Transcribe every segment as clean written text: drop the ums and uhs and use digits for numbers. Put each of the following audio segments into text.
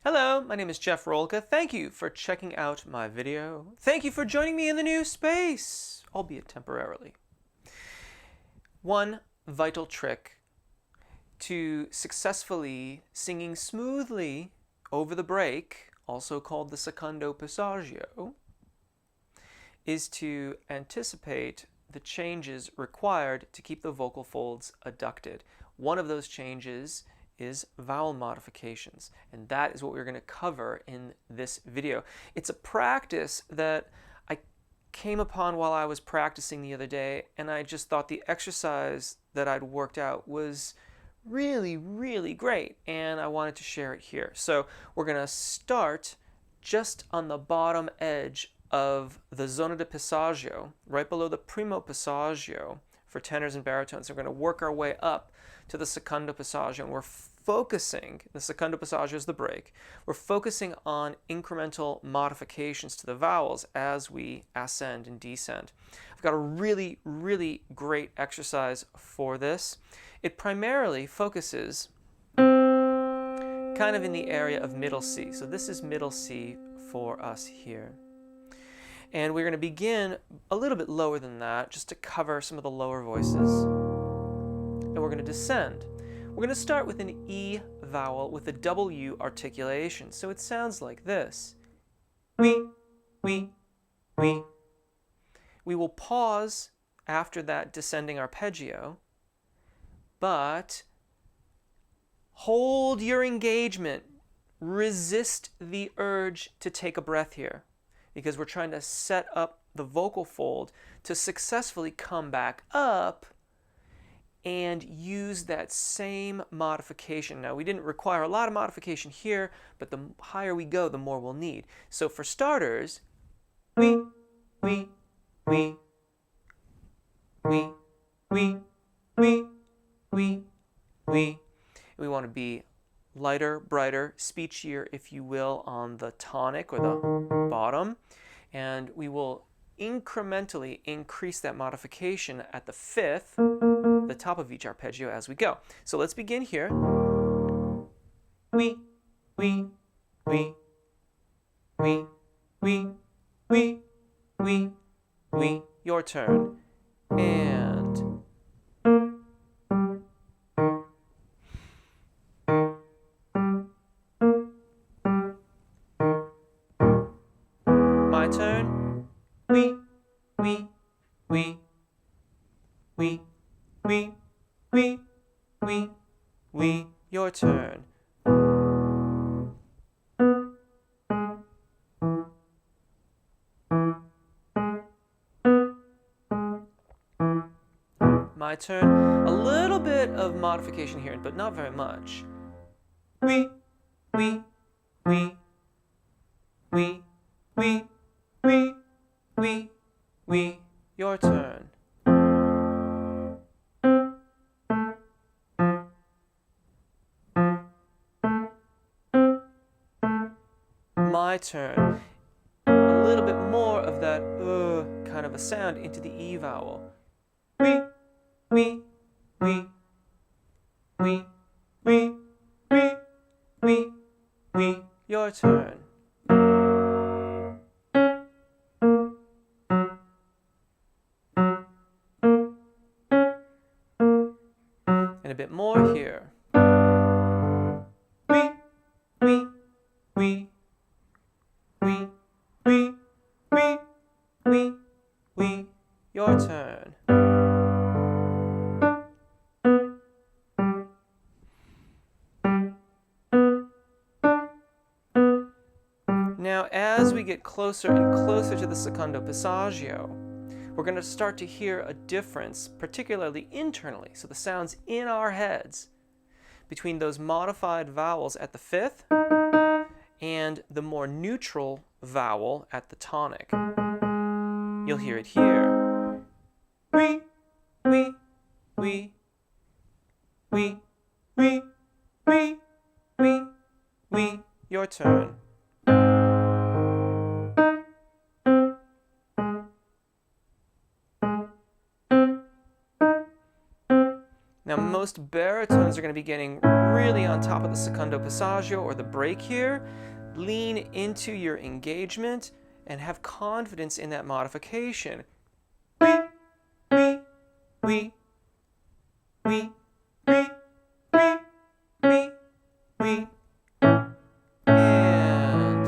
Hello, my name is Jeff Rolka. Thank you for checking out my video. Thank you for joining me in the new space, albeit temporarily. One vital trick to successfully singing smoothly over the break, also called the secondo passaggio, is to anticipate the changes required to keep the vocal folds adducted. One of those changes is vowel modifications, and that is what we're going to cover in this video. It's a practice that I came upon while I was practicing the other day, and I just thought the exercise that I'd worked out was really great, and I wanted to share it here. So we're going to start just on the bottom edge of the zona di passaggio, right below the primo passaggio for tenors and baritones. We're going to work our way up to the secondo passaggio, and we're focusing, the secondo passaggio is the break, we're focusing on incremental modifications to the vowels as we ascend and descend. I've got a really great exercise for this. It primarily focuses kind of in the area of middle C. So this is middle C for us here. And we're going to begin a little bit lower than that, just to cover some of the lower voices. And we're going to descend. We're going to start with an E vowel with a W articulation. So it sounds like this. We. We will pause after that descending arpeggio, but hold your engagement. Resist the urge to take a breath here, because we're trying to set up the vocal fold to successfully come back up and use that same modification. Now, we didn't require a lot of modification here, but the higher we go, the more we'll need. So for starters, we, we want to be lighter, brighter, speechier, if you will, on the tonic or the bottom. And we will incrementally increase that modification at the fifth, the top of each arpeggio as we go. So let's begin here. We. Your turn. And my turn. We. Your turn. My turn. A little bit of modification here, but not very much. Your turn. My turn. A little bit more of that kind of a sound into the E vowel. Your turn. And a bit more here. Your turn. Now, as we get closer and closer to the secondo passaggio, we're going to start to hear a difference, particularly internally, so the sounds in our heads, between those modified vowels at the fifth and the more neutral vowel at the tonic. You'll hear it here. Your turn. Now most baritones are going to be getting really on top of the secondo passaggio or the break here. Lean into your engagement and have confidence in that modification. Wee, wee, wee, wee, wee, wee, wee, wee. And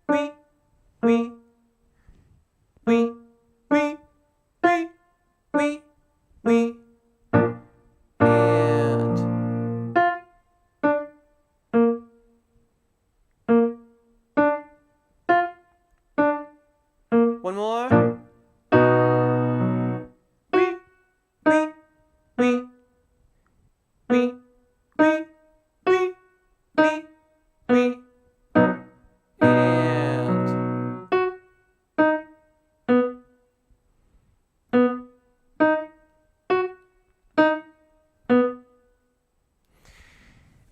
wee, wee, wee, wee, wee, wee, wee, wee. And one more. Wee, wee, wee, wee, wee, wee, wee, wee. And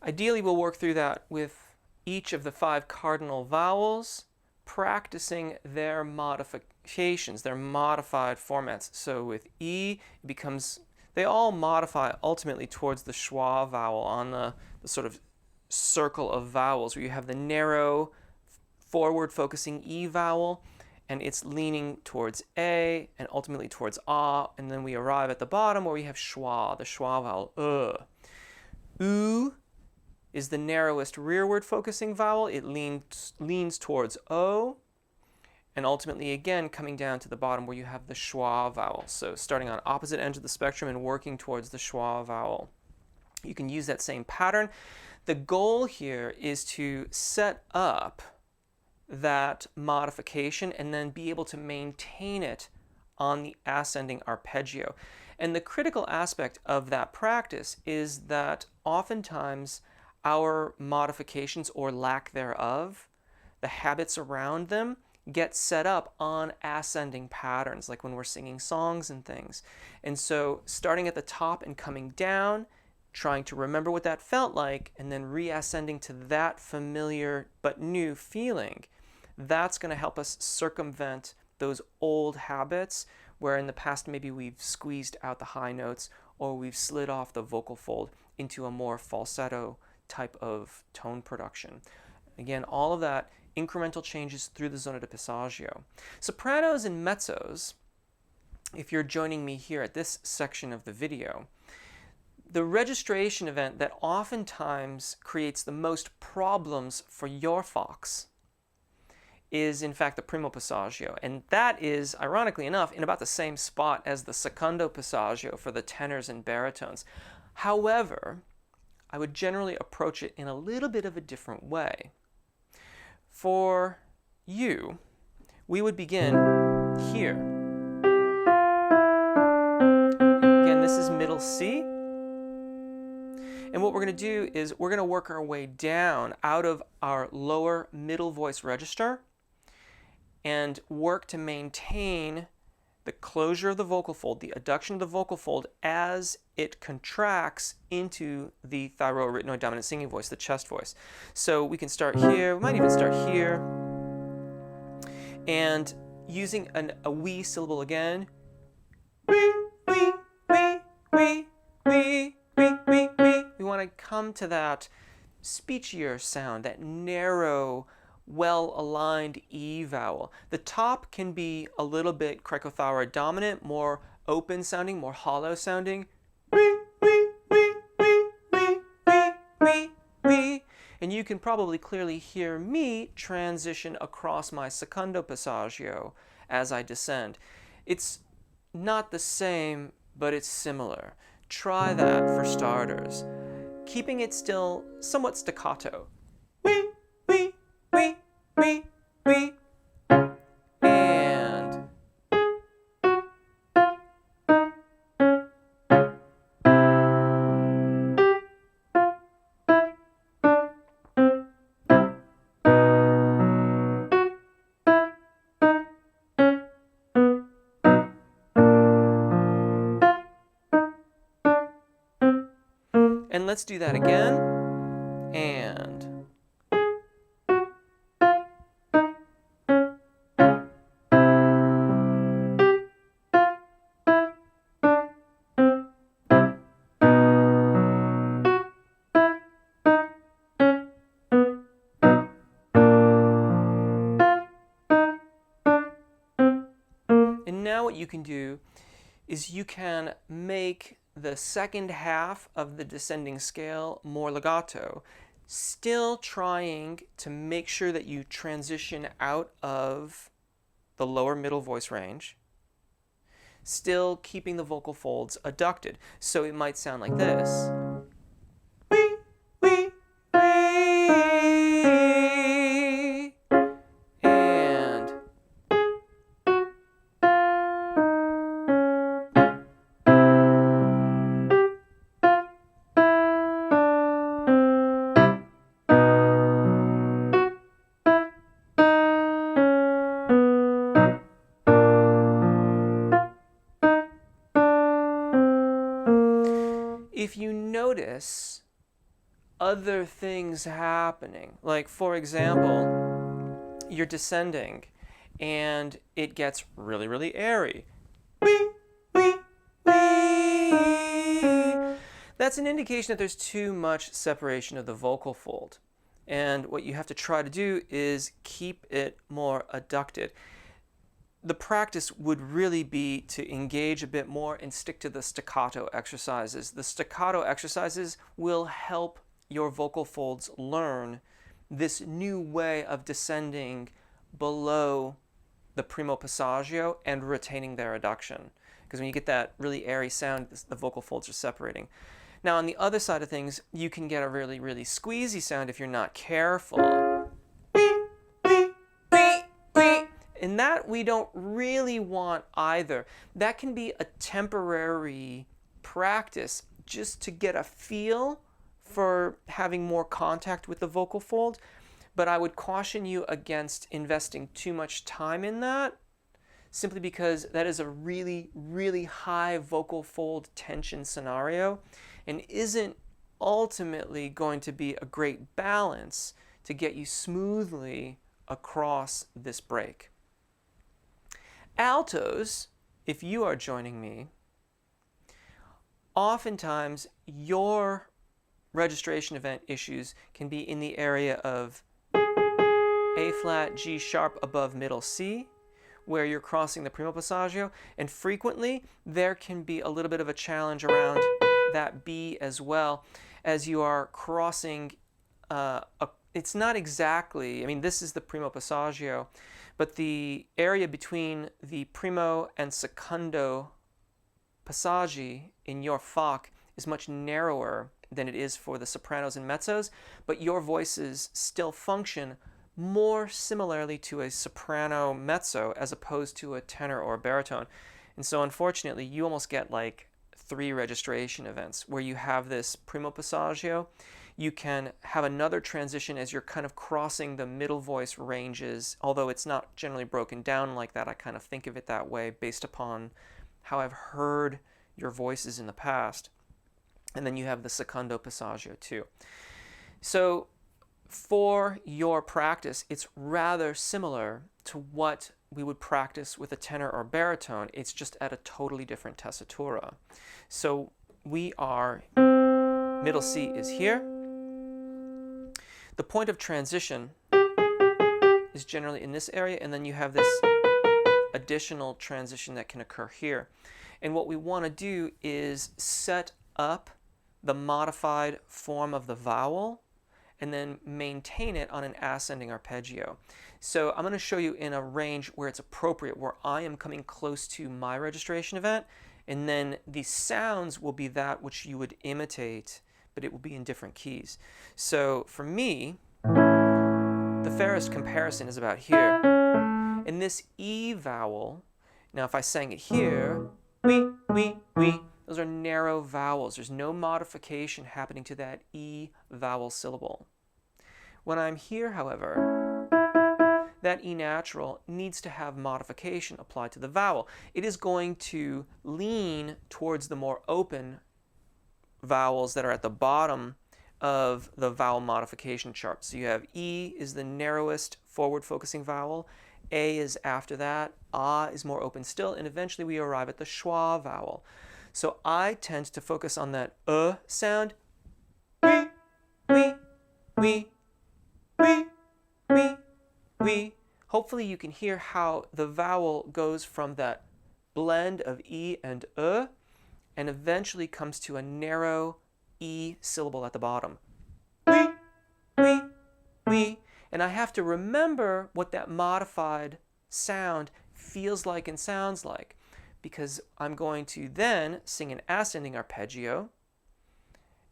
ideally, we'll work through that with each of the 5 cardinal vowels, practicing their modifications, their modified formats. So with E, it becomes, they all modify ultimately towards the schwa vowel on the sort of circle of vowels, where you have the narrow, forward-focusing E vowel, and it's leaning towards A and ultimately towards A, and then we arrive at the bottom where we have schwa, the schwa vowel, U is the narrowest rearward focusing vowel. It leans towards O, and ultimately again coming down to the bottom where you have the schwa vowel. So starting on opposite ends of the spectrum and working towards the schwa vowel. You can use that same pattern. The goal here is to set up that modification and then be able to maintain it on the ascending arpeggio. And the critical aspect of that practice is that oftentimes our modifications, or lack thereof, the habits around them, get set up on ascending patterns, like when we're singing songs and things. And so starting at the top and coming down, trying to remember what that felt like, and then reascending to that familiar but new feeling, that's going to help us circumvent those old habits where in the past maybe we've squeezed out the high notes or we've slid off the vocal fold into a more falsetto type of tone production. Again, all of that incremental changes through the zona di passaggio. Sopranos and mezzos, if you're joining me here at this section of the video, the registration event that oftentimes creates the most problems for your fox is in fact the primo passaggio, and that is, ironically enough, in about the same spot as the secondo passaggio for the tenors and baritones. However, I would generally approach it in a little bit of a different way. For you, we would begin here. Again, this is middle C. And what we're going to do is we're going to work our way down out of our lower middle voice register and work to maintain the closure of the vocal fold, the adduction of the vocal fold as it contracts into the thyroarytenoid dominant singing voice, the chest voice. So we can start here, we might even start here, and using a wee syllable again. Wee, wee, wee, wee, wee, wee, wee, wee. We want to come to that speechier sound, that narrow, well-aligned E vowel. The top can be a little bit cricothyroid dominant, more open sounding, more hollow sounding. Wee, wee, wee, wee, wee, wee, wee, wee. And you can probably clearly hear me transition across my secondo passaggio as I descend. It's not the same, but it's similar. Try that for starters. Keeping it still somewhat staccato. Wee, wee, wee, wee, wee. And let's do that again. And now what you can do is you can make the second half of the descending scale more legato, still trying to make sure that you transition out of the lower middle voice range, still keeping the vocal folds adducted. So it might sound like this. Wee, wee, wee. And if you notice other things happening, like for example, you're descending and it gets really, really airy. Wee, wee, wee. That's an indication that there's too much separation of the vocal fold. And what you have to try to do is keep it more adducted. The practice would really be to engage a bit more and stick to the staccato exercises. The staccato exercises will help your vocal folds learn this new way of descending below the primo passaggio and retaining their adduction. Because when you get that really airy sound, the vocal folds are separating. Now on the other side of things, you can get a really, really squeezy sound if you're not careful. And that we don't really want either. That can be a temporary practice just to get a feel for having more contact with the vocal fold. But I would caution you against investing too much time in that, simply because that is a really, really high vocal fold tension scenario and isn't ultimately going to be a great balance to get you smoothly across this break. Altos, if you are joining me, oftentimes your registration event issues can be in the area of A flat, G sharp above middle C, where you're crossing the primo passaggio, and frequently there can be a little bit of a challenge around that B as well, as you are crossing it's not exactly, I mean, this is the primo passaggio, but the area between the primo and secondo passaggi in your Fach is much narrower than it is for the sopranos and mezzos, but your voices still function more similarly to a soprano mezzo as opposed to a tenor or a baritone. And so unfortunately, you almost get like 3 registration events where you have this primo passaggio. You can have another transition as you're kind of crossing the middle voice ranges, although it's not generally broken down like that. I kind of think of it that way based upon how I've heard your voices in the past. And then you have the secondo passaggio too. So for your practice, it's rather similar to what we would practice with a tenor or baritone. It's just at a totally different tessitura. So we are, middle C is here. The point of transition is generally in this area, and then you have this additional transition that can occur here. And what we want to do is set up the modified form of the vowel and then maintain it on an ascending arpeggio. So I'm going to show you in a range where it's appropriate, where I am coming close to my registration event, and then the sounds will be that which you would imitate, but it will be in different keys. So for me, the fairest comparison is about here. And this E vowel, now if I sang it here, wee, wee, wee, those are narrow vowels. There's no modification happening to that E vowel syllable. When I'm here, however, that E natural needs to have modification applied to the vowel. It is going to lean towards the more open vowels that are at the bottom of the vowel modification chart. So you have E is the narrowest forward-focusing vowel, A is after that, A is more open still, and eventually we arrive at the schwa vowel. So I tend to focus on that sound, wee, wee, wee, wee, wee, wee. Hopefully you can hear how the vowel goes from that blend of E and and eventually comes to a narrow E syllable at the bottom. We, we. And I have to remember what that modified sound feels like and sounds like, because I'm going to then sing an ascending arpeggio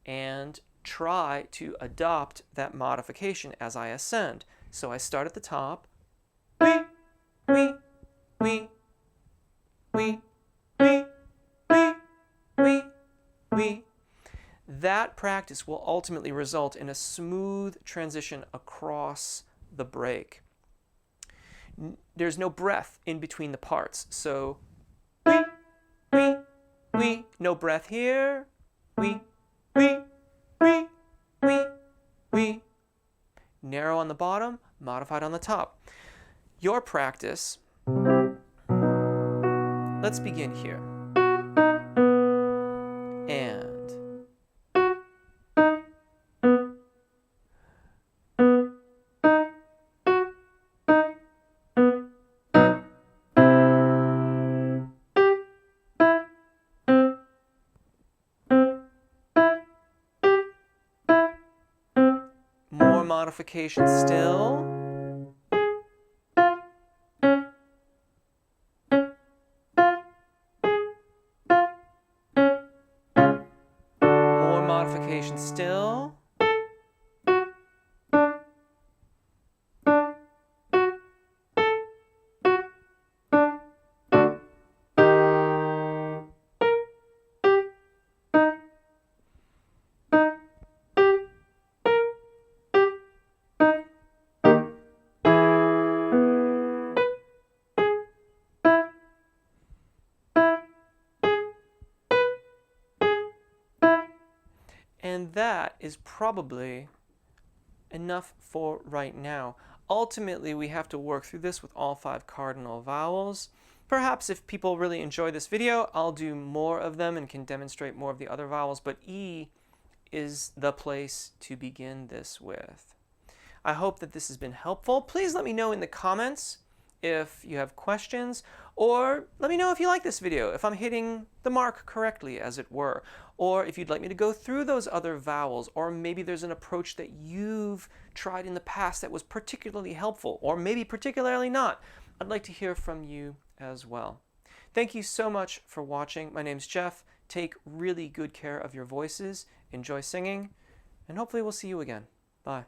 and try to adopt that modification as I ascend. So I start at the top. We, we, we, we, we, we, we, we. That practice will ultimately result in a smooth transition across the break. There's no breath in between the parts. So we, no breath here. We. Narrow on the bottom, modified on the top. Your practice, let's begin here. And more modification still. More modification still. And that is probably enough for right now. Ultimately, we have to work through this with all 5 cardinal vowels. Perhaps if people really enjoy this video, I'll do more of them and can demonstrate more of the other vowels, but E is the place to begin this with. I hope that this has been helpful. Please let me know in the comments if you have questions, or let me know if you like this video, if I'm hitting the mark correctly, as it were, or if you'd like me to go through those other vowels, or maybe there's an approach that you've tried in the past that was particularly helpful, or maybe particularly not. I'd like to hear from you as well. Thank you so much for watching. My name's Jeff. Take really good care of your voices, enjoy singing, and hopefully we'll see you again. Bye.